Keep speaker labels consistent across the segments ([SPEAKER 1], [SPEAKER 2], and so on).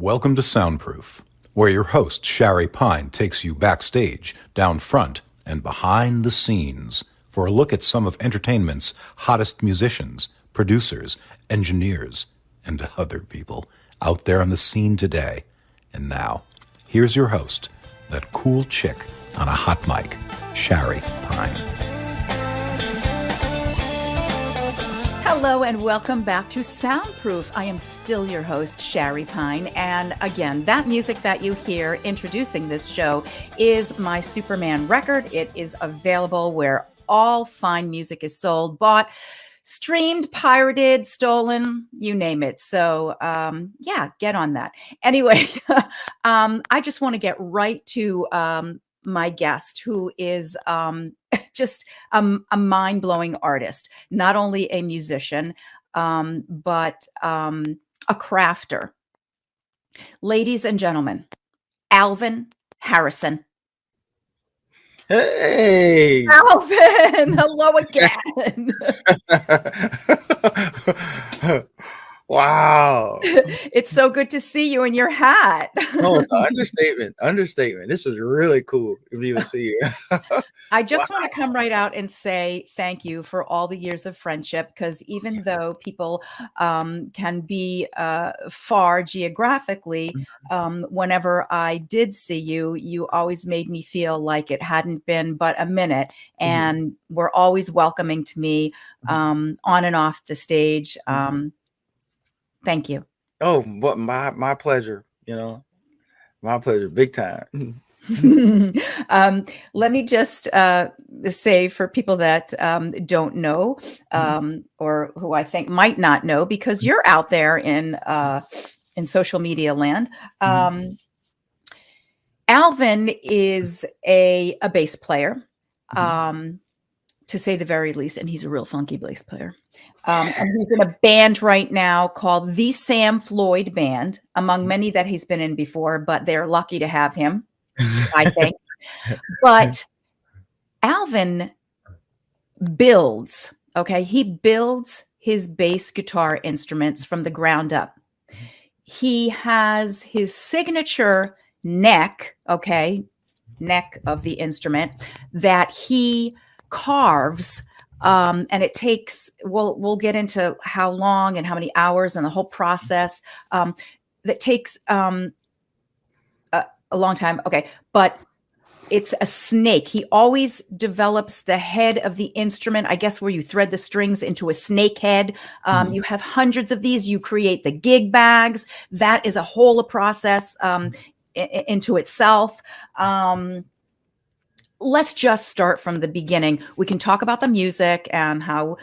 [SPEAKER 1] Welcome to Soundproof, where your host Shari Pine takes you backstage, down front, and behind the scenes for a look at some of entertainment's hottest musicians, producers, engineers, and other people out there on the scene today. And now, here's your host, that cool chick on a hot mic, Shari Pine.
[SPEAKER 2] Hello and welcome back to Soundproof. I am still your host, Shari Pine. And again, that music that you hear introducing this show is my Superman record. It is available where all fine music is sold, bought, streamed, pirated, stolen, you name it. So yeah, get on that. Anyway, I just want to get right to my guest, who is just a mind-blowing artist, not only a musician, but a crafter. Ladies and gentlemen, Alvin Harrison.
[SPEAKER 3] Hey,
[SPEAKER 2] Alvin, hello again.
[SPEAKER 3] Wow.
[SPEAKER 2] It's so good to see you in your hat.
[SPEAKER 3] No, it's an understatement. Understatement. This is really cool if you even see you.
[SPEAKER 2] I just want to come right out and say thank you for all the years of friendship, because even though people can be far geographically, whenever I did see you, you always made me feel like it hadn't been but a minute, and were always welcoming to me on and off the stage. Thank you.
[SPEAKER 3] Oh, but my pleasure, my pleasure, big time.
[SPEAKER 2] Let me just say, for people that don't know, or who I think might not know, because you're out there in social media land. Alvin is a bass player, to say the very least, and he's a real funky bass player. And he's in a band right now called the Sam Floyd Band, among many that he's been in before, but they're lucky to have him, I think. But Alvin builds, okay? He builds his bass guitar instruments from the ground up. He has his signature neck, okay, neck of the instrument that he carves, and it takes, we'll get into how long and how many hours and the whole process that takes a long time. Okay, but it's a snake. He always develops the head of the instrument, I guess, where you thread the strings into a snake head. You have hundreds of these. You create the gig bags. That is a whole process into itself. Let's just start from the beginning. We can talk about the music and how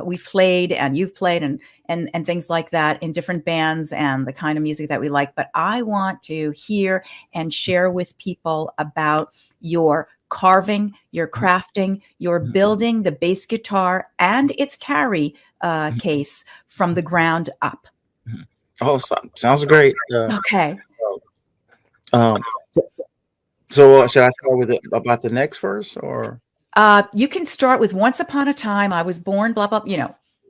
[SPEAKER 2] we've played and you've played and things like that in different bands and the kind of music that we like. But I want to hear and share with people about your carving, your crafting, your building the bass guitar and its carry case from the ground up.
[SPEAKER 3] Oh, sounds great.
[SPEAKER 2] Okay.
[SPEAKER 3] So should I start with about the next verse, or?
[SPEAKER 2] You can start with "Once Upon a Time I Was Born," blah blah.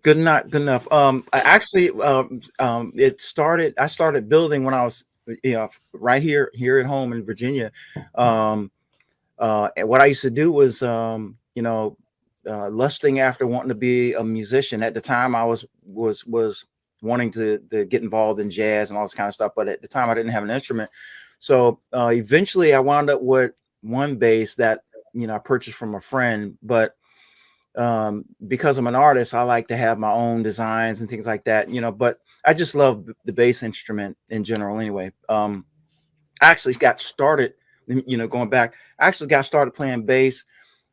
[SPEAKER 3] Good enough. I actually, I started building when I was, right here at home in Virginia. And what I used to do was, lusting after wanting to be a musician. At the time, I was wanting to get involved in jazz and all this kind of stuff, but at the time, I didn't have an instrument. So eventually I wound up with one bass that, I purchased from a friend, but because I'm an artist, I like to have my own designs and things like that, but I just love the bass instrument in general anyway. I actually got started, going back, I actually got started playing bass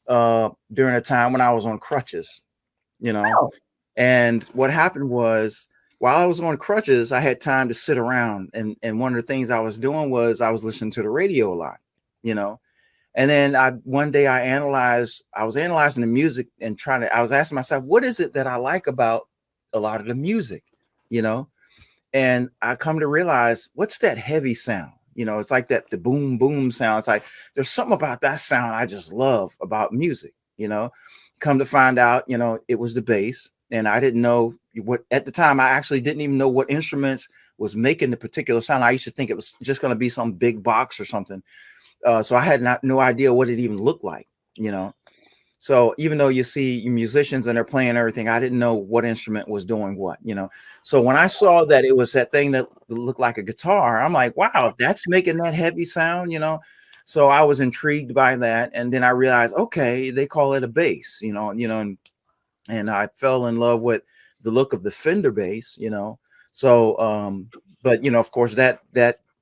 [SPEAKER 3] during a time when I was on crutches,
[SPEAKER 2] Oh.
[SPEAKER 3] And what happened was, while I was on crutches, I had time to sit around. And one of the things I was doing was I was listening to the radio a lot, And then one day I was analyzing the music and I was asking myself, what is it that I like about a lot of the music, And I come to realize, what's that heavy sound? It's like the boom, boom sound. It's like, there's something about that sound I just love about music, Come to find out, it was the bass. And I didn't know what, at the time, I actually didn't even know what instruments was making the particular sound. I used to think it was just going to be some big box or something. So I had no idea what it even looked like, you know. So even though you see musicians and they're playing everything, I didn't know what instrument was doing what, you know. So when I saw that it was that thing that looked like a guitar, I'm like, wow, that's making that heavy sound, you know. So I was intrigued by that, and then I realized, okay, they call it a bass, you know, and I fell in love with the look of the Fender bass, you know. So, but you know, of course, that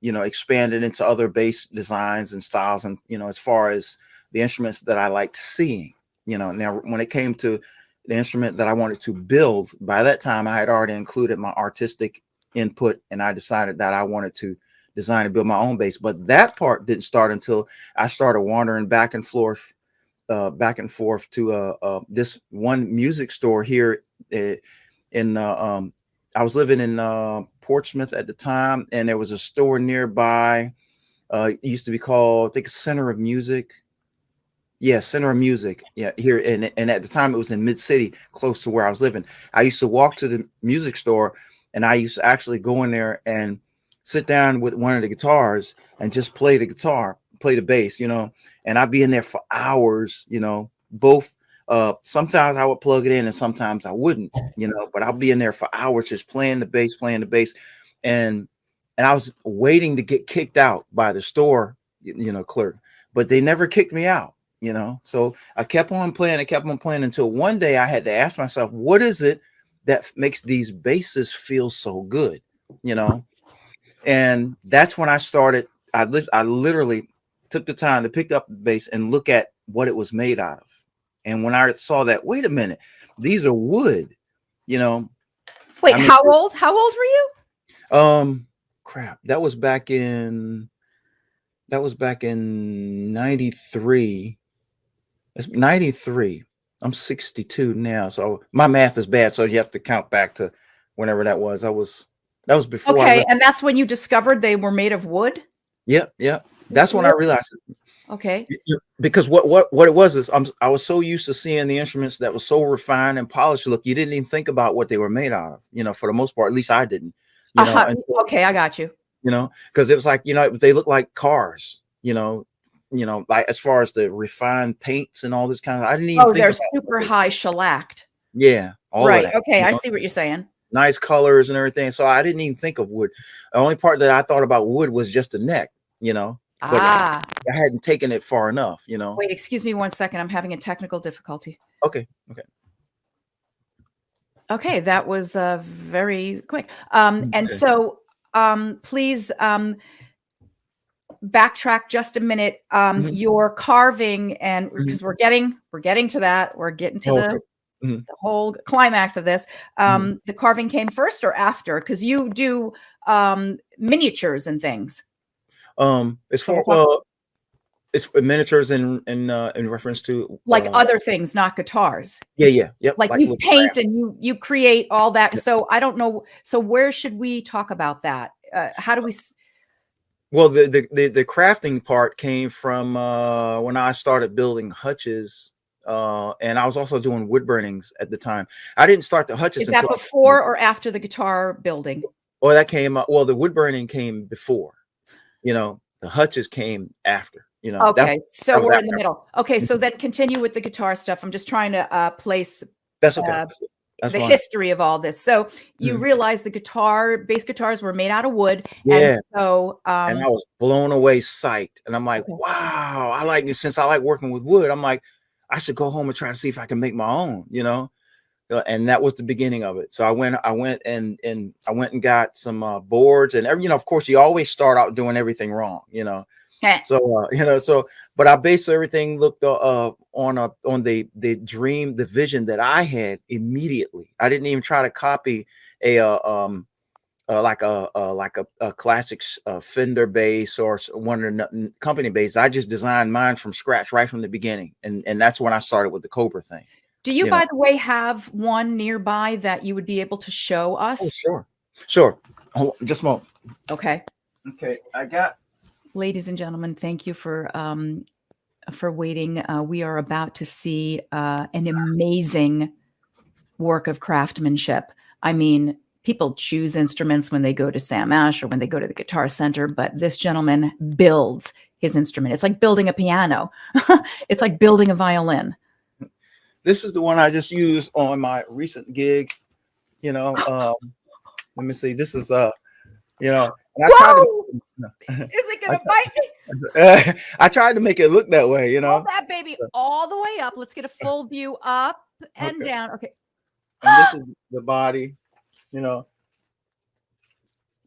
[SPEAKER 3] you know expanded into other bass designs and styles, and you know, as far as the instruments that I liked seeing. You know, now when it came to the instrument that I wanted to build, by that time I had already included my artistic input, and I decided that I wanted to design and build my own bass. But that part didn't start until I started wandering back and forth to this one music store here in I was living in Portsmouth at the time, and there was a store nearby. It used to be called, I think, Center of Music. Yeah, Center of Music. Yeah, here and at the time it was in Mid City, close to where I was living. I used to walk to the music store, and I used to actually go in there and sit down with one of the guitars and just play the guitar, play the bass, you know. And I'd be in there for hours, you know. Both sometimes I would plug it in, and sometimes I wouldn't, you know. But I'll be in there for hours just playing the bass, and I was waiting to get kicked out by the store, you know, clerk, but they never kicked me out. You know, so I kept on playing until one day I had to ask myself, what is it that makes these basses feel so good? You know, and that's when I started. I literally took the time to pick up the bass and look at what it was made out of. And when I saw that, wait a minute, these are wood, you know.
[SPEAKER 2] Wait, I mean, how old were you?
[SPEAKER 3] Crap, that was back in 93. It's 93. I'm 62 now, so my math is bad. So you have to count back to whenever that was. That was before.
[SPEAKER 2] Okay, and that's when you discovered they were made of wood.
[SPEAKER 3] Yeah. That's when I realized it.
[SPEAKER 2] Okay.
[SPEAKER 3] Because what it was is I was so used to seeing the instruments that was so refined and polished. Look, you didn't even think about what they were made out of. You know, for the most part, at least I didn't. You know. And,
[SPEAKER 2] okay, I got you.
[SPEAKER 3] You know, because it was like, you know, they look like cars. You know, like as far as the refined paints and all this kind of, I didn't even think
[SPEAKER 2] they're
[SPEAKER 3] about
[SPEAKER 2] super high shellacked.
[SPEAKER 3] Yeah.
[SPEAKER 2] Right.
[SPEAKER 3] Of that,
[SPEAKER 2] okay. I see what you're saying.
[SPEAKER 3] Nice colors and everything. So I didn't even think of wood. The only part that I thought about wood was just the neck, you know, but I hadn't taken it far enough, you know.
[SPEAKER 2] Wait, excuse me 1 second. I'm having a technical difficulty.
[SPEAKER 3] Okay.
[SPEAKER 2] Okay. That was very quick. And so please, backtrack just a minute. Your carving, and because we're getting to that, we're getting to the whole climax of this. The carving came first or after? Because you do miniatures and things.
[SPEAKER 3] It's miniatures in reference to
[SPEAKER 2] like other things, not guitars.
[SPEAKER 3] Yeah.
[SPEAKER 2] Like you paint and you create all that. Yeah. So I don't know. So where should we talk about that? How do we?
[SPEAKER 3] Well, the crafting part came from when I started building hutches, and I was also doing wood burnings at the time. I didn't start the hutches.
[SPEAKER 2] Is that before or after the guitar building?
[SPEAKER 3] Oh, that came up. Well, the wood burning came before. You know, the hutches came after. You know.
[SPEAKER 2] Okay, so we're in the middle. Okay, so then continue with the guitar stuff. I'm just trying to place.
[SPEAKER 3] That's okay. That's
[SPEAKER 2] the history of all this. So you realize the bass guitars were made out of wood.
[SPEAKER 3] Yeah.
[SPEAKER 2] And so
[SPEAKER 3] and I was blown away, psyched. And I'm like, wow, I like it. Since I like working with wood, I'm like, I should go home and try to see if I can make my own, you know? And that was the beginning of it. So I went and got some boards and every, you know, of course you always start out doing everything wrong, you know? So, you know, but I based everything looked on the dream, the vision that I had immediately. I didn't even try to copy like a classic Fender bass or one of the company bass. I just designed mine from scratch right from the beginning. And that's when I started with the COBRA thing.
[SPEAKER 2] Do you, by the way, have one nearby that you would be able to show us?
[SPEAKER 3] Oh, sure. Hold on, just a moment.
[SPEAKER 2] Okay.
[SPEAKER 3] I got.
[SPEAKER 2] Ladies and gentlemen, thank you for waiting. We are about to see an amazing work of craftsmanship. I mean, people choose instruments when they go to Sam Ash or when they go to the Guitar Center, but this gentleman builds his instrument. It's like building a piano. It's like building a violin.
[SPEAKER 3] This is the one I just used on my recent gig. You know, let me see. This is you know, and I tried to,
[SPEAKER 2] is it gonna bite me?
[SPEAKER 3] I tried to make it look that way, you know.
[SPEAKER 2] Hold that baby all the way up. Let's get a full view up and down. Okay.
[SPEAKER 3] And this is the body, you know.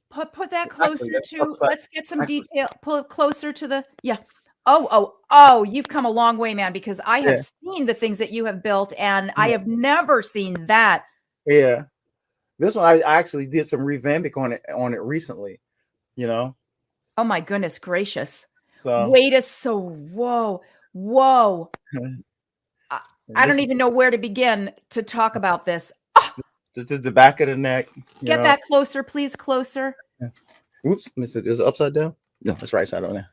[SPEAKER 2] Put that closer to. Let's get some detail. Pull it closer to the. Yeah. Oh! You've come a long way, man. Because I have seen the things that you have built, and I have never seen that.
[SPEAKER 3] Yeah. This one I actually did some revamping on it recently, you know.
[SPEAKER 2] Oh my goodness gracious!
[SPEAKER 3] So
[SPEAKER 2] whoa! I don't even know where to begin to talk about this.
[SPEAKER 3] This is the back of the neck.
[SPEAKER 2] Get that closer, please. Closer.
[SPEAKER 3] Oops, is it upside down? No, it's right side on there.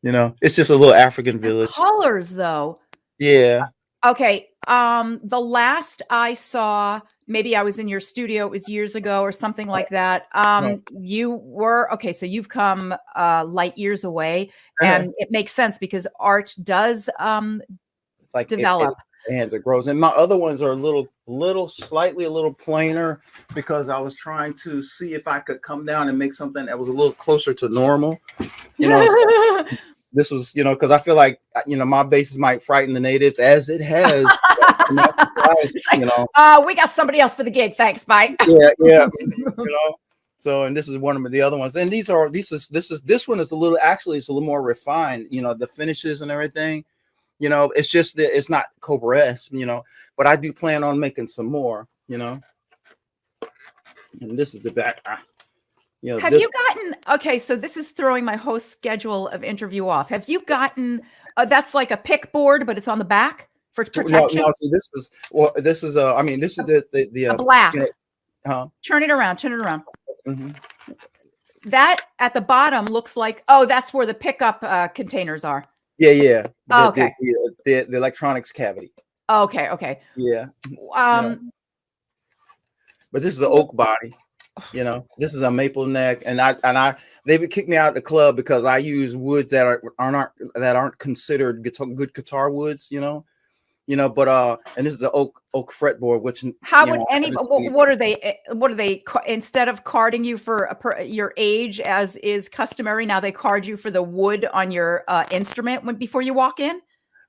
[SPEAKER 3] You know, it's just a little African village.
[SPEAKER 2] Colors, though.
[SPEAKER 3] Yeah.
[SPEAKER 2] Okay. The last I saw, maybe I was in your studio, it was years ago or something like that. You were okay, so you've come light years away, and it makes sense because art does
[SPEAKER 3] it's like
[SPEAKER 2] develop.
[SPEAKER 3] It grows. And my other ones are slightly a little plainer because I was trying to see if I could come down and make something that was a little closer to normal. You know, so this was, you know, because I feel like, you know, my bases might frighten the natives as it has. You know,
[SPEAKER 2] we got somebody else for the gig. Thanks, bye.
[SPEAKER 3] Yeah. You know. So, and this is one of the other ones. And this one is a little, actually, it's a little more refined, you know, the finishes and everything. You know, it's just that it's not COBRA-esque, you know, but I do plan on making some more, you know. And this is the back. You know,
[SPEAKER 2] have you gotten, okay, so this is throwing my host schedule of interview off. Have you gotten, that's like a pick board, but it's on the back for protection?
[SPEAKER 3] No, so this is the
[SPEAKER 2] black.
[SPEAKER 3] You know,
[SPEAKER 2] Turn it around.
[SPEAKER 3] Mm-hmm.
[SPEAKER 2] That at the bottom looks like, that's where the pickup containers are.
[SPEAKER 3] Yeah.
[SPEAKER 2] Okay.
[SPEAKER 3] The electronics cavity.
[SPEAKER 2] Okay.
[SPEAKER 3] Yeah. But this is an oak body. You know, this is a maple neck, and they would kick me out of the club because I use woods that aren't considered good guitar woods. You know, but and this is an oak fretboard. Which
[SPEAKER 2] what are they instead of carding you for your age as is customary, now they card you for the wood on your instrument before you walk in?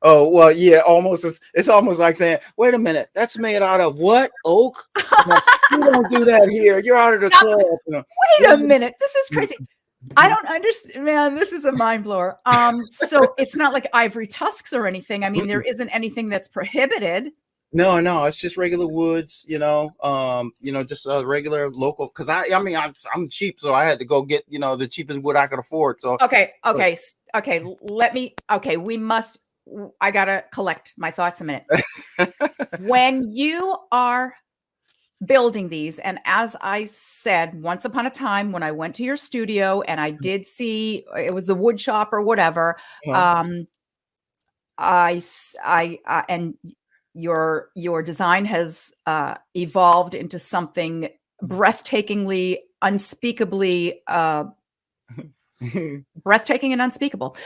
[SPEAKER 3] Oh, well, yeah, almost. It's almost like saying, wait a minute, that's made out of what? Oak? You don't do that here. You're out of the club. You know.
[SPEAKER 2] Wait a minute. This is crazy. I don't understand, man. This is a mind blower. So it's not like ivory tusks or anything. I mean, there isn't anything that's prohibited.
[SPEAKER 3] No, it's just regular woods, you know, just regular local. Because I'm cheap, so I had to go get, you know, the cheapest wood I could afford. So
[SPEAKER 2] okay. I gotta collect my thoughts a minute. When you are building these, and as I said, once upon a time when I went to your studio and I did see it was the wood shop or whatever, and your design has evolved into something breathtakingly, unspeakably breathtaking and unspeakable.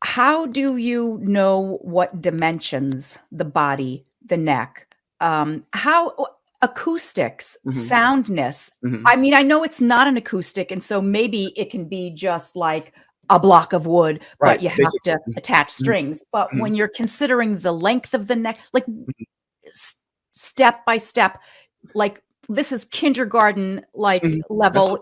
[SPEAKER 2] How do you know what dimensions the body, the neck, how acoustics, soundness? I mean, I know it's not an acoustic, and so maybe it can be just like a block of wood, but you have to attach strings. But when you're considering the length of the neck, like step by step, like this is kindergarten like level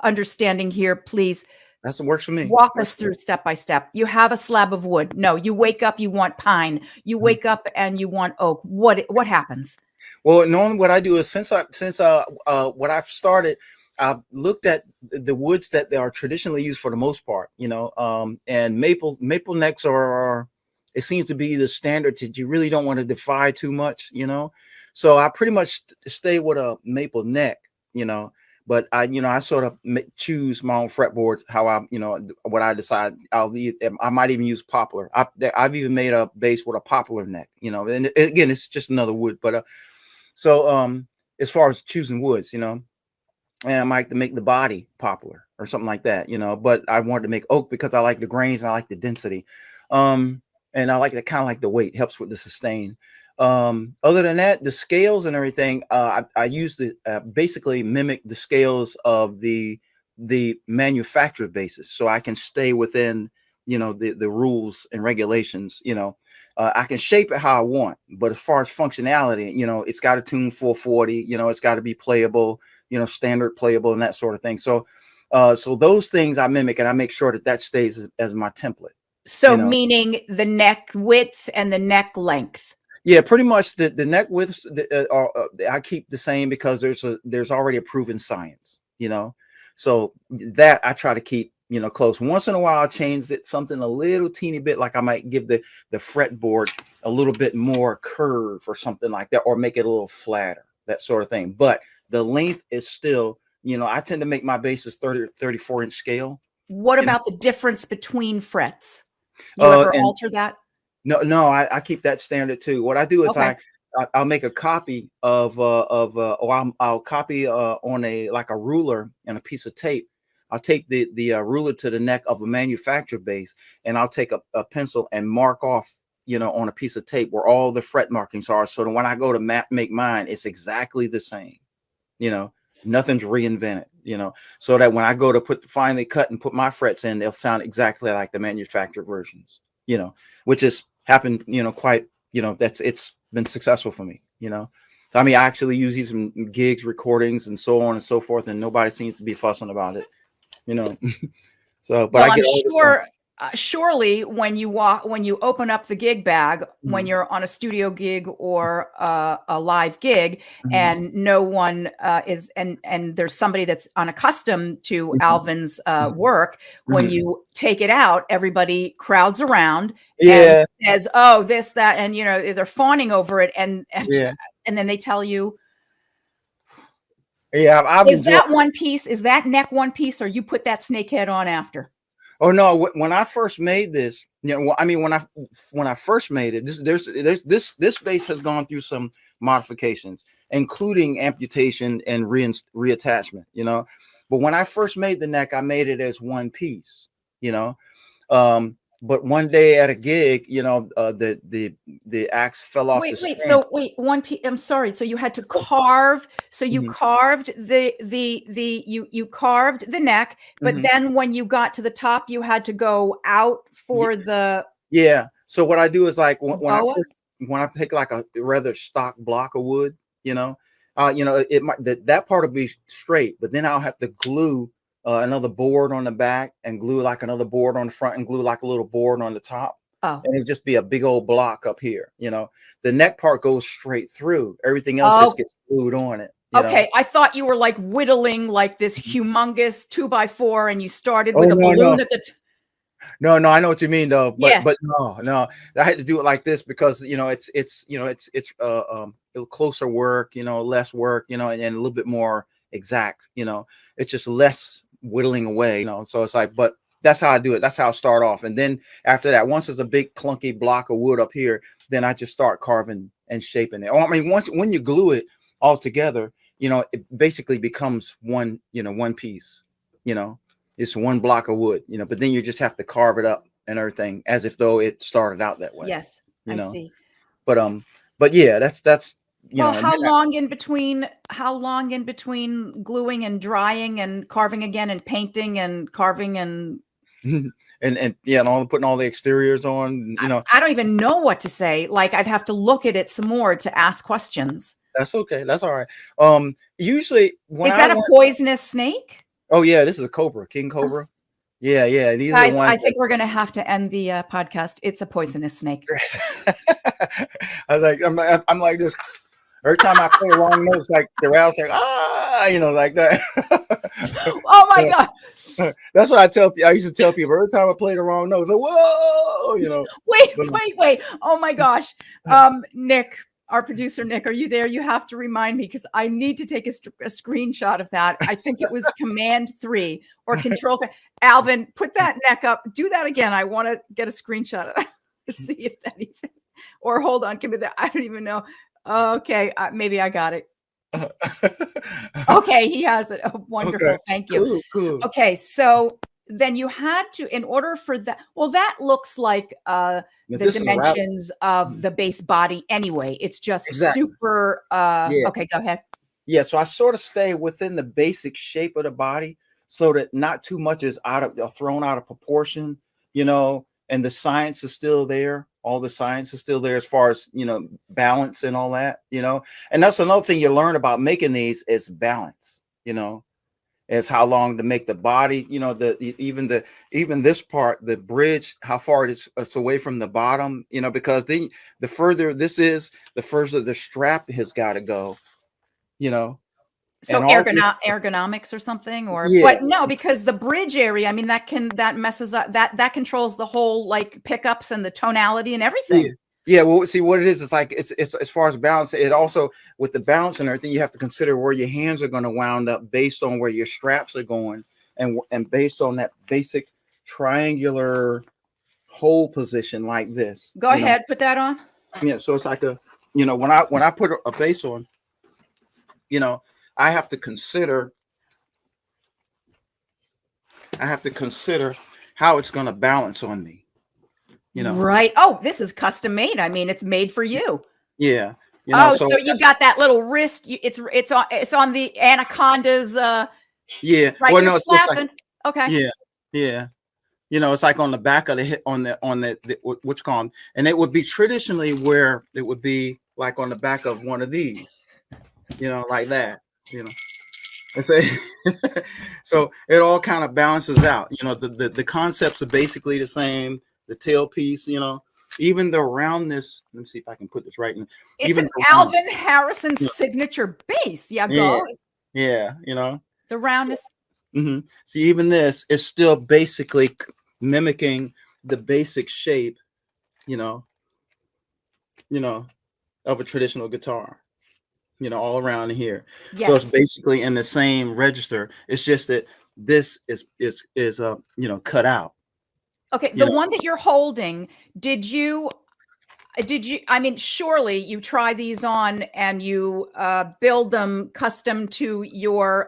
[SPEAKER 2] understanding here, please.
[SPEAKER 3] That's what works for me.
[SPEAKER 2] Walk us through step by step. You have a slab of wood. No, you wake up, you want pine. You wake up and you want oak. What happens?
[SPEAKER 3] Well, normally what I do is since what I've started, I've looked at the woods that they are traditionally used for the most part, you know, and maple necks are it seems to be the standard that you really don't want to defy too much, you know. So I pretty much stay with a maple neck, you know. but I sort of choose my own fretboards, how what I decide. I might even use poplar. I've even made a bass with a poplar neck, and again, it's just another wood. But as far as choosing woods, and I might make the body poplar or something like that, but I wanted to make oak because I like the grains and I like the density. And I like the kind of like the weight, helps with the sustain. Other than that, the scales and everything, I use basically mimic the scales of the manufactured bases, so I can stay within, the rules and regulations. I can shape it how I want, but as far as functionality, it's got to tune 440, it's got to be playable, standard playable and that sort of thing. So those things I mimic, and I make sure that stays as my template.
[SPEAKER 2] So meaning the neck width and the neck length.
[SPEAKER 3] Yeah, pretty much the neck widths I keep the same because there's already a proven science, so that I try to keep, close. Once in a while, I'll change it something a little teeny bit, like I might give the fretboard a little bit more curve or something like that, or make it a little flatter, that sort of thing. But the length is still, I tend to make my basses 34-inch scale.
[SPEAKER 2] What about the difference between frets? You ever alter that?
[SPEAKER 3] No, I keep that standard too. What I do is I'll make a copy of or I'll copy on a ruler and a piece of tape. I'll take the ruler to the neck of a manufactured bass, and I'll take a pencil and mark off, on a piece of tape where all the fret markings are. So that when I go to make mine, it's exactly the same. Nothing's reinvented. So that when I go to finally cut and put my frets in, they'll sound exactly like the manufactured versions. Which has happened, quite, it's been successful for me, So, I mean, I actually use these in gigs, recordings, and so on and so forth, and nobody seems to be fussing about it, So, but
[SPEAKER 2] well,
[SPEAKER 3] I get
[SPEAKER 2] I'm sure, surely when you open up the gig bag, when you're on a studio gig or a live gig, and no one is, and there's somebody that's unaccustomed to Alvin's work, when you take it out, everybody crowds around and says, oh, this, that, and they're fawning over it, and then they tell you, is that one piece, is that neck one piece, or you put that snake head on after?
[SPEAKER 3] Oh no! When I first made this, I mean, when I first made it, this bass has gone through some modifications, including amputation and reattachment. But when I first made the neck, I made it as one piece. But one day at a gig, the axe fell off.
[SPEAKER 2] One piece. I'm sorry. So you had to carve. So you carved you carved the neck, but then when you got to the top, you had to go out for the.
[SPEAKER 3] Yeah. So what I do is when I pick like a rather stock block of wood, it might that part will be straight, but then I'll have to glue another board on the back and glue like another board on the front and glue like a little board on the top. And it'd just be a big old block up here. The neck part goes straight through. Everything else just gets glued on it.
[SPEAKER 2] Okay. I thought you were like whittling like this humongous 2x4 and you started with a balloon at the
[SPEAKER 3] No, I know what you mean though. But no, I had to do it like this because it's closer work, less work, and a little bit more exact. It's just less whittling away, so it's like, but that's how I do it. That's how I start off. And then after that, once it's a big clunky block of wood up here, then I just start carving and shaping it. Or, I mean, when you glue it all together, it basically becomes one piece, it's one block of wood, but then you just have to carve it up and everything as if though it started out that way.
[SPEAKER 2] Yes, I see.
[SPEAKER 3] But yeah, that's
[SPEAKER 2] how long in between gluing and drying and carving again and painting and carving and
[SPEAKER 3] and putting all the exteriors on,
[SPEAKER 2] I don't even know what to say. Like, I'd have to look at it some more to ask questions.
[SPEAKER 3] That's okay. That's all right. Usually
[SPEAKER 2] is that a poisonous snake?
[SPEAKER 3] Oh yeah, this is a cobra, king cobra. Yeah. These
[SPEAKER 2] guys,
[SPEAKER 3] are the ones
[SPEAKER 2] I think we're going to have to end the podcast. It's a poisonous snake.
[SPEAKER 3] I'm like this. Every time I play a wrong note, it's like the rattle's like, like that.
[SPEAKER 2] Oh my God.
[SPEAKER 3] That's what I used to tell people. Every time I play the wrong note, it's like, whoa,
[SPEAKER 2] Wait. Oh my gosh. Nick, our producer, Nick, are you there? You have to remind me because I need to take a screenshot of that. I think it was Command 3 or Control. Alvin, put that neck up. Do that again. I want to get a screenshot of that to see if that even, or hold on, give me that. I don't even know. Okay, maybe I got it. Okay, he has it. Oh, wonderful. Okay. Thank you. Cool. Okay, so then you had to, in order for that, well, that looks like the dimensions of the bass body anyway. It's just super, okay, go ahead.
[SPEAKER 3] Yeah, so I sort of stay within the basic shape of the body so that not too much is thrown out of proportion, you know, and the science is still there. All the science is still there as far as, you know, balance and all that, you know, and that's another thing you learn about making these is balance, you know. Is how long to make the body, you know, even this part, the bridge, how far it's away from the bottom, you know, because the further this is, the further the strap has got to go, you know.
[SPEAKER 2] So ergonomics or something, or but no, because the bridge area, I mean, that messes up, that controls the whole like pickups and the tonality and everything.
[SPEAKER 3] Yeah, well, see what it is. It's like it's as far as balance. It also with the balance and everything, you have to consider where your hands are going to wound up based on where your straps are going, and based on that basic triangular hole position like this.
[SPEAKER 2] Go ahead, put that on.
[SPEAKER 3] Yeah, so it's like a, you know, when I put a bass on, you know, I have to consider how it's going to balance on me. You know,
[SPEAKER 2] right. Oh, this is custom made. I mean, it's made for you.
[SPEAKER 3] Yeah. You know,
[SPEAKER 2] so you got that little wrist. It's on the Anaconda's.
[SPEAKER 3] Yeah.
[SPEAKER 2] Right. Well, no, it's just like,
[SPEAKER 3] okay. Yeah. Yeah. You know, it's like on the back of the hip, on the what's called, and it would be traditionally where it would be like on the back of one of these, you know, like that, you know. And so it all kind of balances out. You know, the concepts are basically the same. The tailpiece, you know, even the roundness. Let me see if I can put this right in.
[SPEAKER 2] It's even an Alvin Harrison signature bass. Yeah, go.
[SPEAKER 3] Yeah, you know.
[SPEAKER 2] The roundness.
[SPEAKER 3] Mm-hmm. See, even this is still basically mimicking the basic shape, you know, of a traditional guitar, you know, all around here. Yes. So it's basically in the same register. It's just that this is you know, cut out.
[SPEAKER 2] Okay, the one that you're holding, did you, I mean, surely you try these on and you build them custom to your,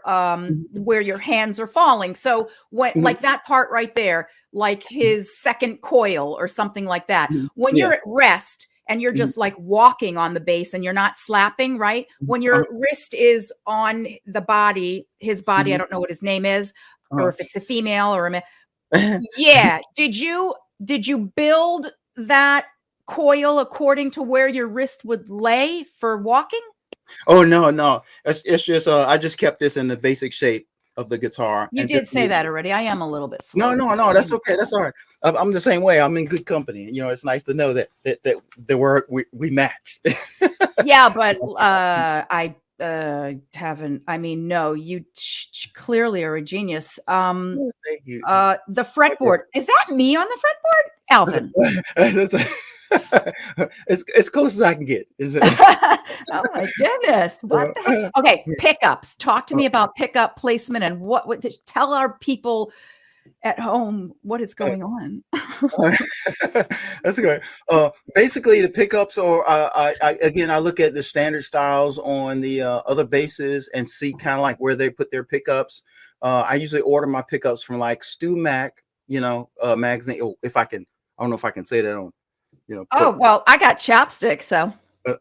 [SPEAKER 2] where your hands are falling. So when, like that part right there, like his second coil or something like that, when you're at rest and you're just like walking on the bass and you're not slapping, right? When your wrist is on the body, his body, I don't know what his name is, or if it's a female or a male. Yeah. Did you build that coil according to where your wrist would lay for walking?
[SPEAKER 3] Oh, no. It's just I just kept this in the basic shape of the guitar.
[SPEAKER 2] You did say that already. I am a little bit slow.
[SPEAKER 3] No, that's okay. That's all right. I'm the same way. I'm in good company. You know, it's nice to know that we match.
[SPEAKER 2] Yeah, but I haven't. I mean, no, you clearly are a genius.
[SPEAKER 3] Thank you.
[SPEAKER 2] The fretboard, is that me on the fretboard, Alvin?
[SPEAKER 3] As close as I can get. Is it?
[SPEAKER 2] Oh my goodness! What the heck? Okay, pickups. Talk to me about pickup placement and what tell our people at home what is going on.
[SPEAKER 3] That's good. Basically, the pickups are I look at the standard styles on the other basses and see kind of like where they put their pickups. I usually order my pickups from like Stu Mac, you know, magazine. If I can, I don't know if I can say that on, you know.
[SPEAKER 2] Oh well, I got chapstick, so.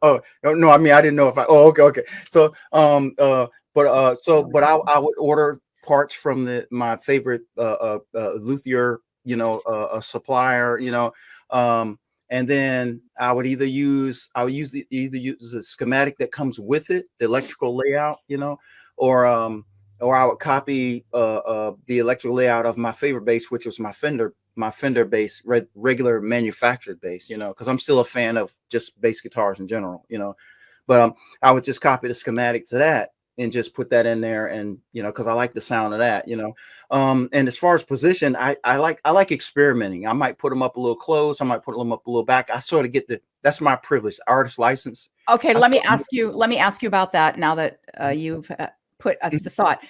[SPEAKER 3] Oh no, I mean I didn't know if I. Oh okay. So but I would order parts from my favorite luthier, you know, a supplier, you know, and then I would either use the schematic that comes with it, the electrical layout, you know, or I would copy the electrical layout of my favorite bass, which was my Fender bass, regular manufactured bass, you know, because I'm still a fan of just bass guitars in general, you know, but I would just copy the schematic to that and just put that in there, and you know, because I like the sound of that, you know. And as far as position, I like experimenting. I might put them up a little close, I might put them up a little back. I sort of get That's my privilege, artist license.
[SPEAKER 2] Okay, let me ask you about that now that you've put the thought.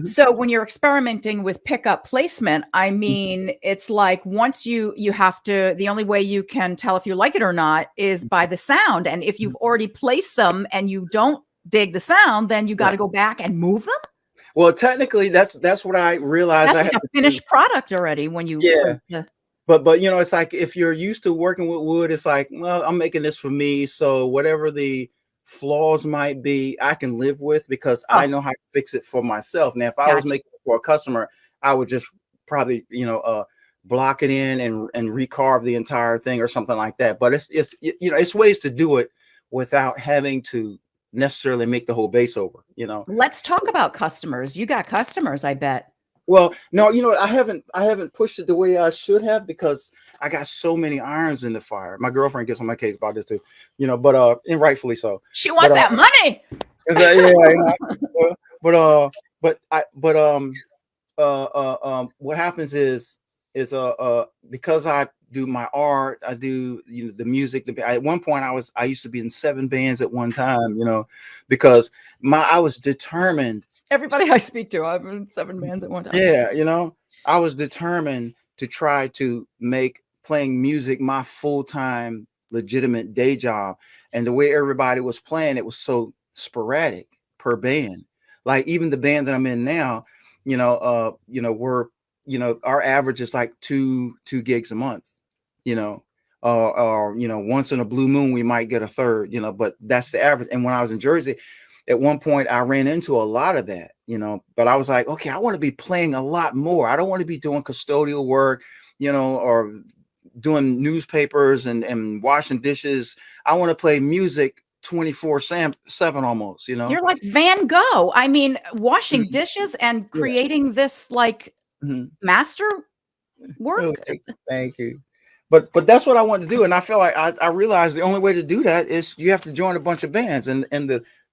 [SPEAKER 2] So when you're experimenting with pickup placement, I mean, it's like once you have to, the only way you can tell if you like it or not is by the sound. And if you've already placed them and you don't dig the sound, then you got to go back and move them.
[SPEAKER 3] Well, technically, that's what I realized.
[SPEAKER 2] That's like a finished product already when you.
[SPEAKER 3] Yeah. But you know, it's like if you're used to working with wood, it's like, well, I'm making this for me, so whatever the flaws might be, I can live with because I know how to fix it for myself. Now, if I was making it for a customer, I would just probably, you know, block it in and recarve the entire thing or something like that. But it's you know, it's ways to do it without having to necessarily make the whole base over, you know.
[SPEAKER 2] Let's talk about customers. You got customers, I bet.
[SPEAKER 3] Well, no, you know, I haven't pushed it the way I should have because I got so many irons in the fire. My girlfriend gets on my case about this too, you know, but and rightfully so.
[SPEAKER 2] She wants that money.
[SPEAKER 3] What happens is because I do my art, I do, you know, the music. At one point, I used to be in 7 bands at one time, you know, because I was determined.
[SPEAKER 2] Everybody I speak to, I've been in 7 bands at one time.
[SPEAKER 3] Yeah, you know, I was determined to try to make playing music my full-time, legitimate day job. And the way everybody was playing, it was so sporadic per band. Like even the band that I'm in now, you know, we're, you know, our average is like two gigs a month, you know, or you know, once in a blue moon we might get a third, you know, but that's the average. And when I was in Jersey, at one point I ran into a lot of that, you know, but I was like, okay, I want to be playing a lot more. I don't want to be doing custodial work, you know, or doing newspapers and washing dishes. I want to play music 24/7 almost, you know.
[SPEAKER 2] You're like Van Gogh. I mean, washing dishes and creating this like master work.
[SPEAKER 3] Oh, thank you. But that's what I want to do. And I feel like I realized the only way to do that is you have to join a bunch of bands. And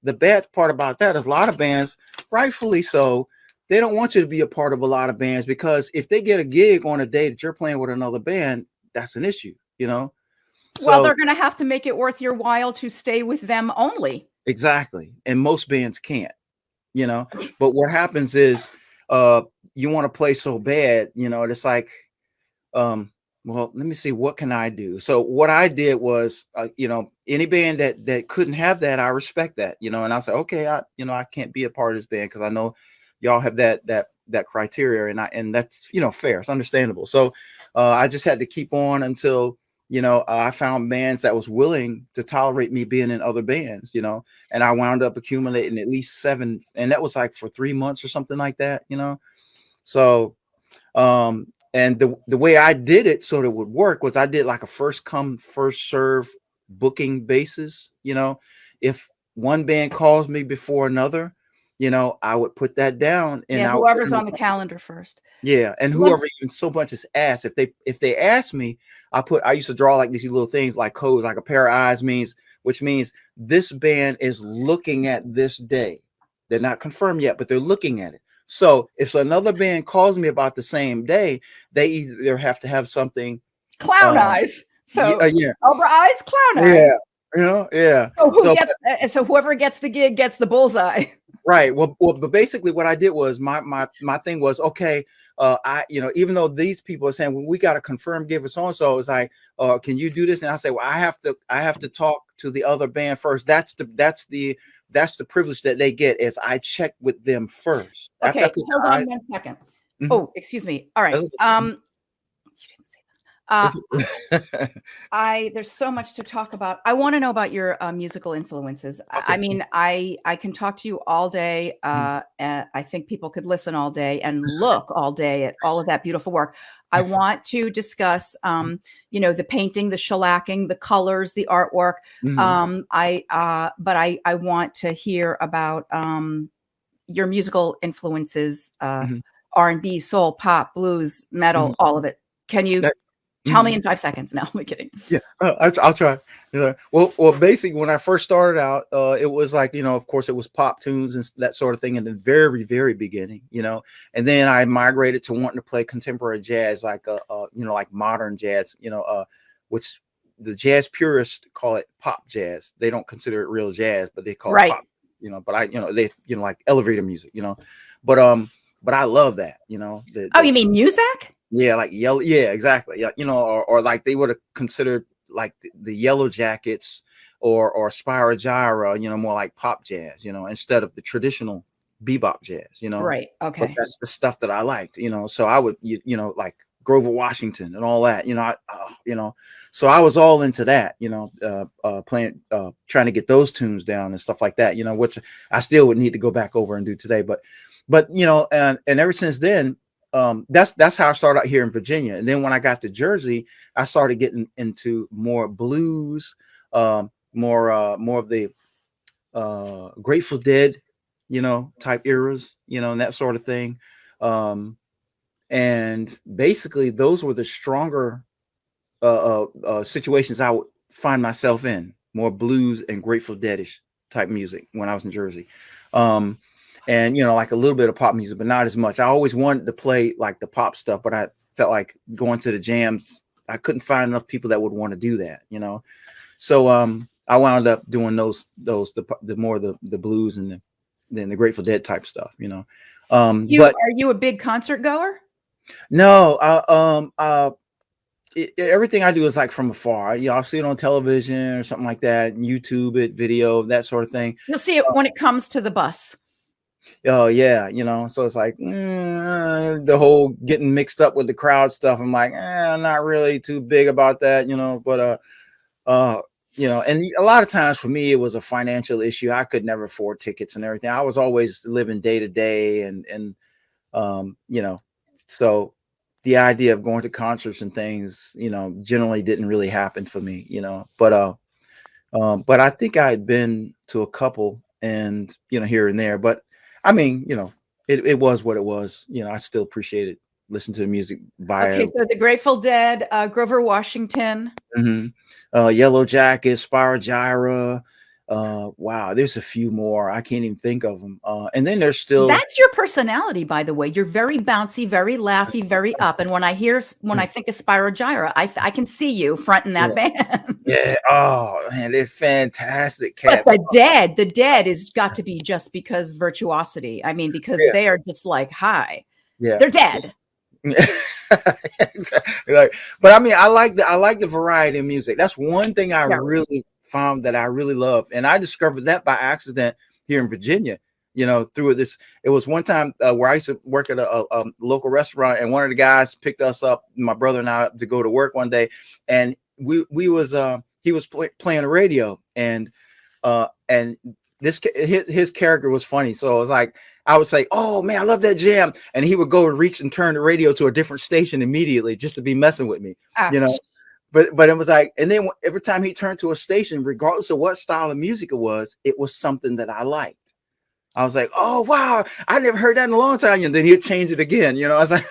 [SPEAKER 3] the bad part about that is a lot of bands, rightfully so, they don't want you to be a part of a lot of bands because if they get a gig on a day that you're playing with another band, that's an issue, you know?
[SPEAKER 2] Well, they're going to have to make it worth your while to stay with them only.
[SPEAKER 3] Exactly. And most bands can't, you know? But what happens is you want to play so bad, you know, it's like, well, let me see, what can I do? So what I did was, you know, any band that couldn't have that, I respect that, you know, and I said, okay, I can't be a part of this band because I know y'all have that criteria, and that's, you know, fair. It's understandable. So I just had to keep on until, you know, I found bands that was willing to tolerate me being in other bands, you know, and I wound up accumulating at least 7, and that was like for 3 months or something like that, you know. So and the way I did it so that it would work was I did like a first come, first serve booking basis. You know, if one band calls me before another, you know, I would put that down. And
[SPEAKER 2] whoever's on the calendar first.
[SPEAKER 3] Yeah. And whoever even so much as asked, if they ask me, I used to draw like these little things like codes, like a pair of eyes which means this band is looking at this day. They're not confirmed yet, but they're looking at it. So if another band calls me about the same day, they either have to have something
[SPEAKER 2] clown eyes. So COBRA eyes, clown eyes.
[SPEAKER 3] Yeah, you know, yeah.
[SPEAKER 2] So whoever gets the gig gets the bullseye.
[SPEAKER 3] Right. Well, but basically what I did was my thing was, okay, you know, even though these people are saying, well, we got a confirmed gig for so-and-so, it's like, can you do this? And I say, well, I have to talk to the other band first. That's the privilege that they get is I check with them first.
[SPEAKER 2] Okay, hold on 1 second. Oh, excuse me. All right. You didn't say that. There's so much to talk about. I want to know about your musical influences. Okay. I mean, I can talk to you all day. And I think people could listen all day and look all day at all of that beautiful work. I want to discuss, you know, the painting, the shellacking, the colors, the artwork. But I want to hear about your musical influences, R&B, soul, pop, blues, metal, all of it. Can you tell me in 5 seconds? No, I'm kidding.
[SPEAKER 3] Yeah, I'll try. Yeah. Well, basically, when I first started out, it was like, you know, of course, it was pop tunes and that sort of thing in the very, very beginning, you know. And then I migrated to wanting to play contemporary jazz, like, you know, like modern jazz, you know, which the jazz purists call it pop jazz. They don't consider it real jazz, but they call it
[SPEAKER 2] Right.
[SPEAKER 3] pop. You know, but they like elevator music. You know, but I love that. You know,
[SPEAKER 2] Oh, you mean music?
[SPEAKER 3] yeah, like yellow. Yeah, exactly. Yeah, you know, or like they would have considered like the Yellow Jackets or Spyro Gyra, you know, more like pop jazz, you know, instead of the traditional bebop jazz, you know.
[SPEAKER 2] Right.
[SPEAKER 3] But
[SPEAKER 2] Okay.
[SPEAKER 3] that's the stuff that I liked, you know. So I would, you know, like Grover Washington and all that, you know. You know, so I was all into that, you know, playing, trying to get those tunes down and stuff like that, you know, which I still would need to go back over and do today. But you know, and ever since then, that's how I started out here in Virginia. And then when I got to Jersey, I started getting into more blues, more of the Grateful Dead, you know, type eras, you know, and that sort of thing. And basically those were the stronger situations I would find myself in, more blues and Grateful Deadish type music when I was in Jersey. And you know, like a little bit of pop music, but not as much. I always wanted to play like the pop stuff, but I felt like going to the jams, I couldn't find enough people that would want to do that, you know. So I wound up doing the more the blues and then the Grateful Dead type stuff, you know. But
[SPEAKER 2] Are you a big concert goer?
[SPEAKER 3] no, everything I do is like from afar. You know, I'll see it on television or something like that, YouTube it, video, that sort of thing.
[SPEAKER 2] You'll see it when it comes to the bus.
[SPEAKER 3] Oh yeah, you know, so it's like the whole getting mixed up with the crowd stuff. I'm like, I'm not really too big about that, you know. But you know, and a lot of times for me, it was a financial issue. I could never afford tickets and everything. I was always living day to day, and you know, so the idea of going to concerts and things, you know, generally didn't really happen for me, you know. But I think I had been to a couple, and you know, here and there. But I mean, you know, it was what it was. You know, I still appreciate it. Listen to the music via.
[SPEAKER 2] Okay, so the Grateful Dead, Grover Washington.
[SPEAKER 3] Yellow Jacket, Spyro Gyra. Wow, there's a few more. I can't even think of them. And then there's still.
[SPEAKER 2] That's your personality, by the way. You're very bouncy, very laughy, very up. And when I think of Spyro Gyra, I can see you fronting that band.
[SPEAKER 3] Yeah. Oh man, they're fantastic
[SPEAKER 2] But
[SPEAKER 3] cats.
[SPEAKER 2] the Dead is got to be just because virtuosity. I mean, because they are just like, hi.
[SPEAKER 3] Yeah.
[SPEAKER 2] They're dead.
[SPEAKER 3] Exactly. Like, but I mean, I like the variety of music. That's one thing I really found that I really love, and I discovered that by accident here in Virginia. You know, through this, it was one time where I used to work at a local restaurant, and one of the guys picked us up, my brother and I, to go to work one day, and he was playing the radio, and his character was funny, so it was like. I would say, "Oh man, I love that jam," and he would go and reach and turn the radio to a different station immediately just to be messing with me, you know. But it was like, and then every time he turned to a station, regardless of what style of music it was something that I liked. I was like, "Oh wow, I never heard that in a long time," and then he'd change it again, you know. I was like,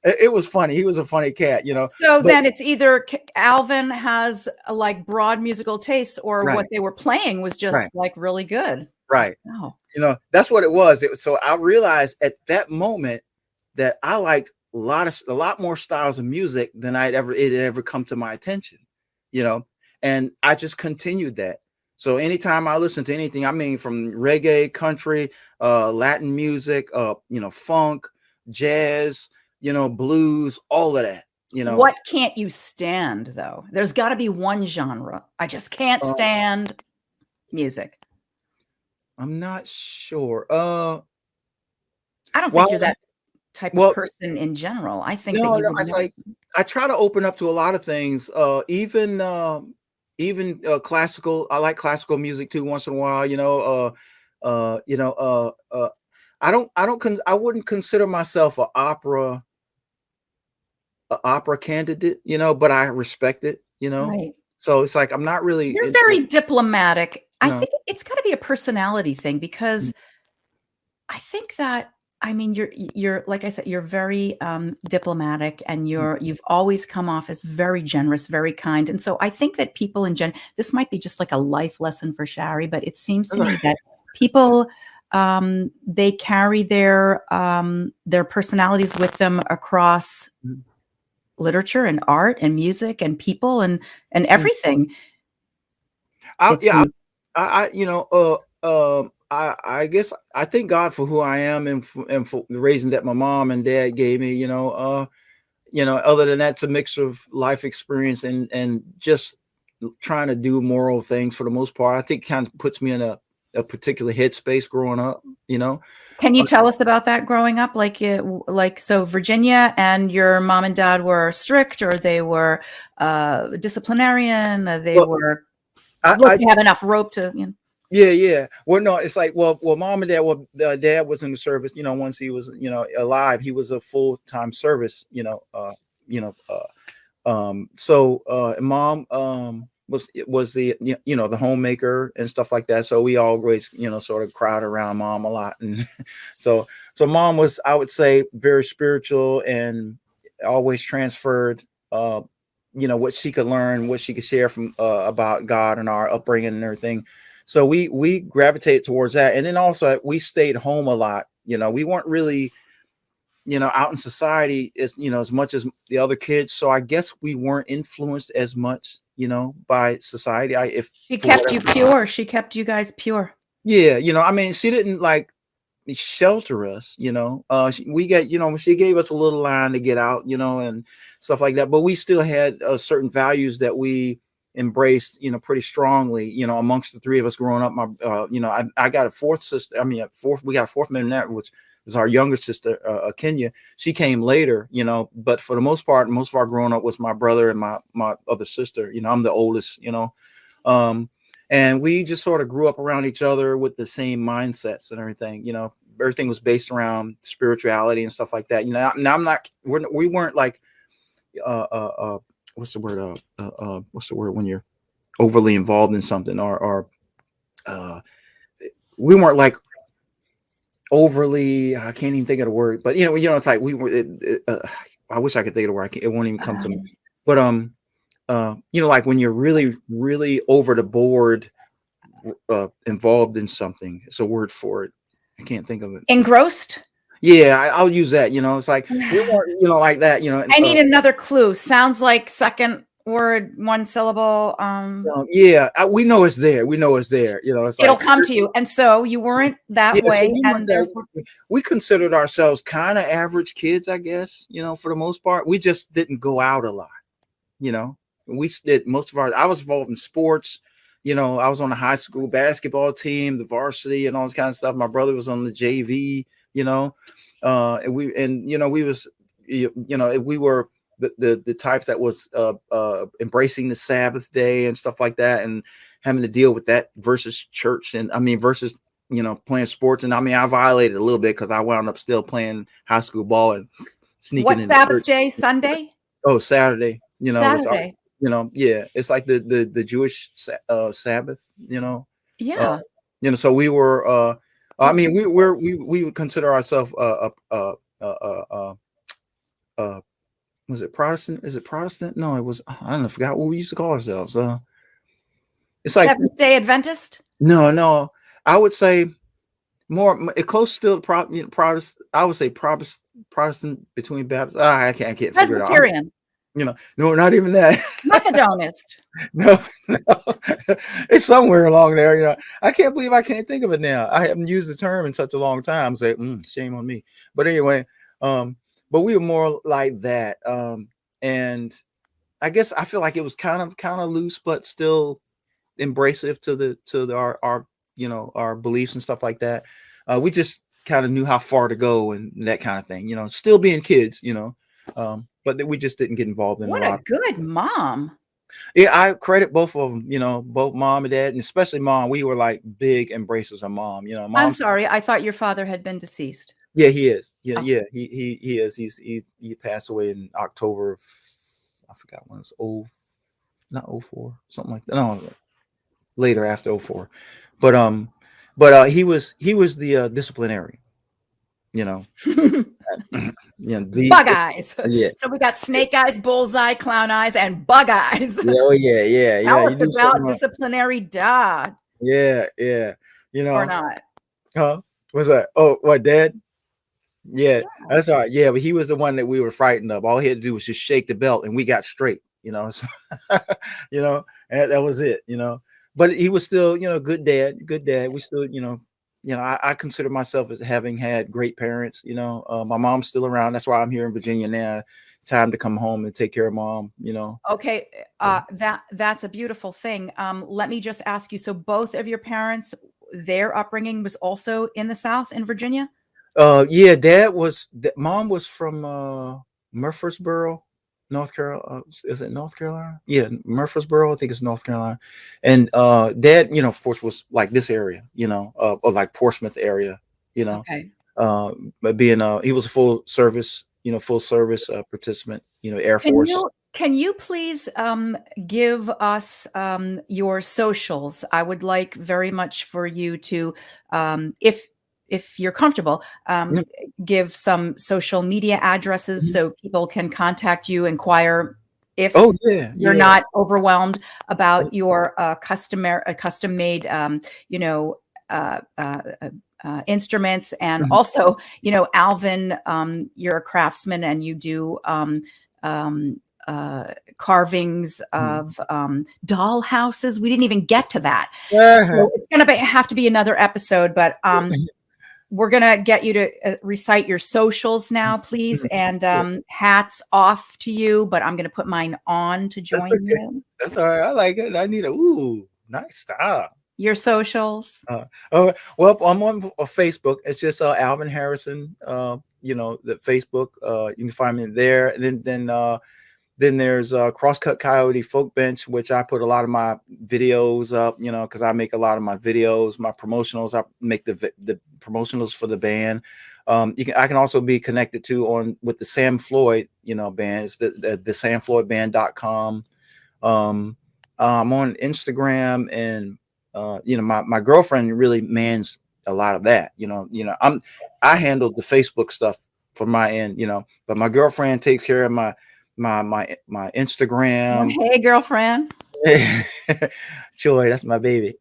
[SPEAKER 3] it was funny. He was a funny cat, you know.
[SPEAKER 2] So then it's either Alvin has a like broad musical taste, or what they were playing was just like really good.
[SPEAKER 3] Right.
[SPEAKER 2] Oh.
[SPEAKER 3] You know, that's what it was. So I realized at that moment that I liked a lot more styles of music than it had ever come to my attention, you know, and I just continued that. So anytime I listen to anything, I mean, from reggae, country, Latin music, you know, funk, jazz, you know, blues, all of that, you know.
[SPEAKER 2] What can't you stand though? There's got to be one genre. I just can't stand music.
[SPEAKER 3] I'm not sure.
[SPEAKER 2] I don't think you're that type of person in general. I think that you would
[SPEAKER 3] like, I try to open up to a lot of things, even classical. I like classical music too once in a while, you know. I wouldn't consider myself an opera candidate, you know, but I respect it, you know.
[SPEAKER 2] Right.
[SPEAKER 3] So it's like I'm not really.
[SPEAKER 2] You're very diplomatic. I think it's got to be a personality thing, because I think that, I mean, you're like I said, you're very diplomatic, and you've always come off as very generous, very kind. And so I think that people in general, this might be just like a life lesson for Shari, but it seems to me that people, they carry their personalities with them across literature and art and music and people and everything.
[SPEAKER 3] I guess I thank God for who I am and for the raising that my mom and dad gave me. Other than that, it's a mix of life experience and just trying to do moral things for the most part. I think kind of puts me in a particular headspace growing up.
[SPEAKER 2] Can you tell us about that growing up? So Virginia and your mom and dad were strict, or they were disciplinarian? You have enough rope to,
[SPEAKER 3] Yeah. Well, no, it's like, well, mom and dad, dad was in the service, once he was, alive, he was a full-time service, and mom, was the, the homemaker and stuff like that. So we always, sort of crowd around mom a lot. And so mom was, I would say, very spiritual and always transferred, what she could learn, what she could share from, about God and our upbringing and everything. So we gravitated towards that. And then also we stayed home a lot. We weren't really, out in society as much as the other kids. So I guess we weren't influenced as much, by society.
[SPEAKER 2] She kept you pure. She kept you guys pure.
[SPEAKER 3] Yeah. I mean, she didn't like shelter us, she gave us a little line to get out, and stuff like that. But we still had certain values that we embraced, pretty strongly, amongst the three of us growing up. I got a fourth sister. We got a fourth member, that which was our younger sister, Kenya. She came later, but for the most part, most of our growing up was my brother and my other sister. I'm the oldest, and we just sort of grew up around each other with the same mindsets and everything. Everything was based around spirituality and stuff like that. Now we weren't like, what's the word when you're overly involved in something, or we weren't like overly, I can't even think of the word, but it's like we were, I wish I could think of the word. It won't even come to me. But like when you're really, really over the board, involved in something, it's a word for it. I can't think of it.
[SPEAKER 2] Engrossed.
[SPEAKER 3] Yeah, I'll use that. It's like we weren't, like that.
[SPEAKER 2] I need another clue. Sounds like second word, one syllable.
[SPEAKER 3] Yeah, we know it's there. It's
[SPEAKER 2] it'll come to you, and so you weren't that way, and therefore
[SPEAKER 3] we considered ourselves kind of average kids, I guess. For the most part, we just didn't go out a lot. We did most of I was involved in sports. I was on the high school basketball team, the varsity, and all this kind of stuff. My brother was on the JV. And we were the types that was embracing the Sabbath day and stuff like that, and having to deal with that versus church, and versus playing sports. And I violated a little bit because I wound up still playing high school ball and sneaking.
[SPEAKER 2] What
[SPEAKER 3] in
[SPEAKER 2] Sabbath day? Sunday?
[SPEAKER 3] Oh, Saturday.
[SPEAKER 2] Saturday.
[SPEAKER 3] Yeah, it's like the Jewish Sabbath.
[SPEAKER 2] Yeah.
[SPEAKER 3] So we were. We would consider ourselves was it Protestant? Is it Protestant? No, it was, I don't know, I forgot what we used to call ourselves. It's like
[SPEAKER 2] Seventh-day Adventist?
[SPEAKER 3] No, I would say more close still to Protestant. I would say Protestant between Baptist. I can't figure it out.
[SPEAKER 2] Presbyterian.
[SPEAKER 3] No, not even that.
[SPEAKER 2] Methodist.
[SPEAKER 3] No, it's somewhere along there. I can't believe I can't think of it now. I haven't used the term in such a long time. Say, shame on me. But anyway, but we were more like that. And I guess I feel like it was kind of loose, but still embracive to our beliefs and stuff like that. We just kind of knew how far to go and that kind of thing. Still being kids. But we just didn't get involved in
[SPEAKER 2] what a good mom.
[SPEAKER 3] Yeah, I credit both of them, both mom and dad, and especially mom. We were like big embracers of mom.
[SPEAKER 2] I'm sorry, I thought your father had been deceased.
[SPEAKER 3] Yeah, he is. Yeah, he is. He passed away in October. I forgot when it was not 04, something like that. No, later after 04. But he was the disciplinarian.
[SPEAKER 2] Bug eyes. Yeah. So we got snake eyes, bullseye, clown eyes, and bug eyes.
[SPEAKER 3] Yeah.
[SPEAKER 2] How about disciplinary dad?
[SPEAKER 3] Yeah.
[SPEAKER 2] Or not?
[SPEAKER 3] Huh? What's that? Oh, what, dad? Yeah, that's all right. Yeah, but he was the one that we were frightened of. All he had to do was just shake the belt, and we got straight. So, and that was it. But he was still, good dad, good dad. We still, I consider myself as having had great parents. My mom's still around. That's why I'm here in Virginia now. Time to come home and take care of mom.
[SPEAKER 2] Okay, that's a beautiful thing. Let me just ask you. So both of your parents, their upbringing was also in the South in Virginia?
[SPEAKER 3] Yeah, mom was from Murfreesboro, North Carolina. Is it North Carolina? Yeah, Murfreesboro, I think it's North Carolina. And dad, of course, was like this area, or like Portsmouth area,
[SPEAKER 2] Okay.
[SPEAKER 3] but he was a full service participant, Air Force.
[SPEAKER 2] Can you please give us your socials? I would like very much for you to, if you're comfortable,
[SPEAKER 3] Yep.
[SPEAKER 2] give some social media addresses so people can contact you, inquire if
[SPEAKER 3] Oh yeah,
[SPEAKER 2] you're
[SPEAKER 3] yeah.
[SPEAKER 2] not overwhelmed about your custom-made, instruments. And also, Alvin, you're a craftsman and you do carvings of doll houses. We didn't even get to that. So it's going to have to be another episode, but we're going to get you to recite your socials now, please. And hats off to you, but I'm going to put mine on to join you.
[SPEAKER 3] That's all right. I like it. I need nice style.
[SPEAKER 2] Your socials.
[SPEAKER 3] Well, I'm on Facebook. It's just Alvin Harrison. The Facebook. You can find me there. And then there's Crosscut Coyote Folk Bench, which I put a lot of my videos up. Because I make a lot of my videos, my promotionals. I make the promotionals for the band. I can also be connected with the Sam Floyd, band. It's the samfloydband.com. I'm on Instagram, and my girlfriend really mans a lot of that. I handled the Facebook stuff from my end, but my girlfriend takes care of my Instagram.
[SPEAKER 2] Hey, girlfriend.
[SPEAKER 3] Joy, that's my baby.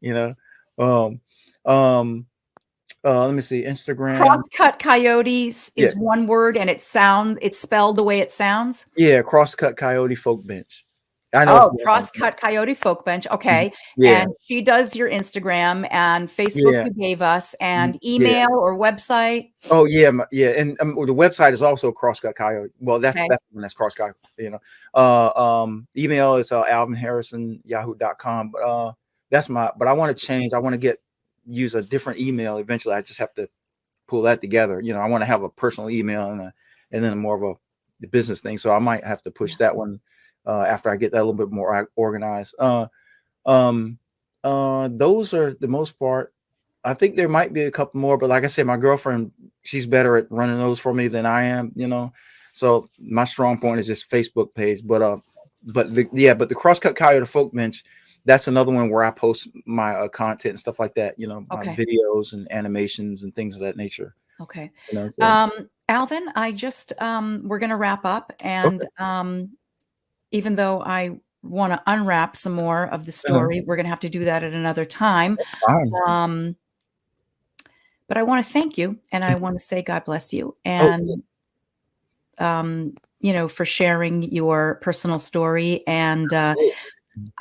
[SPEAKER 3] Let me see, Instagram.
[SPEAKER 2] Crosscut Coyotes is one word, and it's spelled the way it sounds.
[SPEAKER 3] Yeah, Crosscut Coyote Folk Bench.
[SPEAKER 2] I know. Crosscut Coyote Folk Bench. Okay.
[SPEAKER 3] Yeah.
[SPEAKER 2] And she does your Instagram and Facebook you gave us, and email or website.
[SPEAKER 3] Oh yeah. Yeah. And the website is also Crosscut Coyote. Well, that's when that's Crosscut, email is alvinharrison@yahoo.com. But but I want to change. I want to use a different email eventually. I just have to pull that together. I want to have a personal email and then more of the business thing. So I might have to push that one after I get that a little bit more organized. Those are the most part. I think there might be a couple more, but like I said, my girlfriend, she's better at running those for me than I am, so my strong point is just Facebook page. But the Crosscut Coyote Folk Bench, that's another one where I post my content and stuff like that, my videos and animations and things of that nature.
[SPEAKER 2] Okay.
[SPEAKER 3] So.
[SPEAKER 2] Alvin, I just we're going to wrap up, and even though I want to unwrap some more of the story, we're going to have to do that at another time. But I want to thank you, and I want to say God bless you, and for sharing your personal story. And I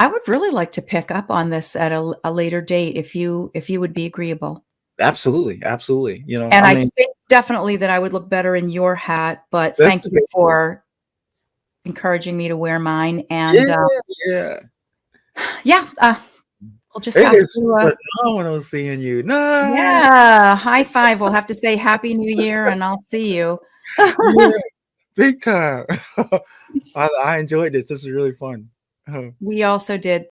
[SPEAKER 2] would really like to pick up on this at a later date if you would be agreeable.
[SPEAKER 3] Absolutely.
[SPEAKER 2] And I think definitely that I would look better in your hat. But thank you for encouraging me to wear mine. And we'll just have to
[SPEAKER 3] phenomenal seeing you. No.
[SPEAKER 2] Yeah, high five. We'll have to say Happy New Year, and I'll see you.
[SPEAKER 3] Big time. I enjoyed this. This was really fun.
[SPEAKER 2] We also did.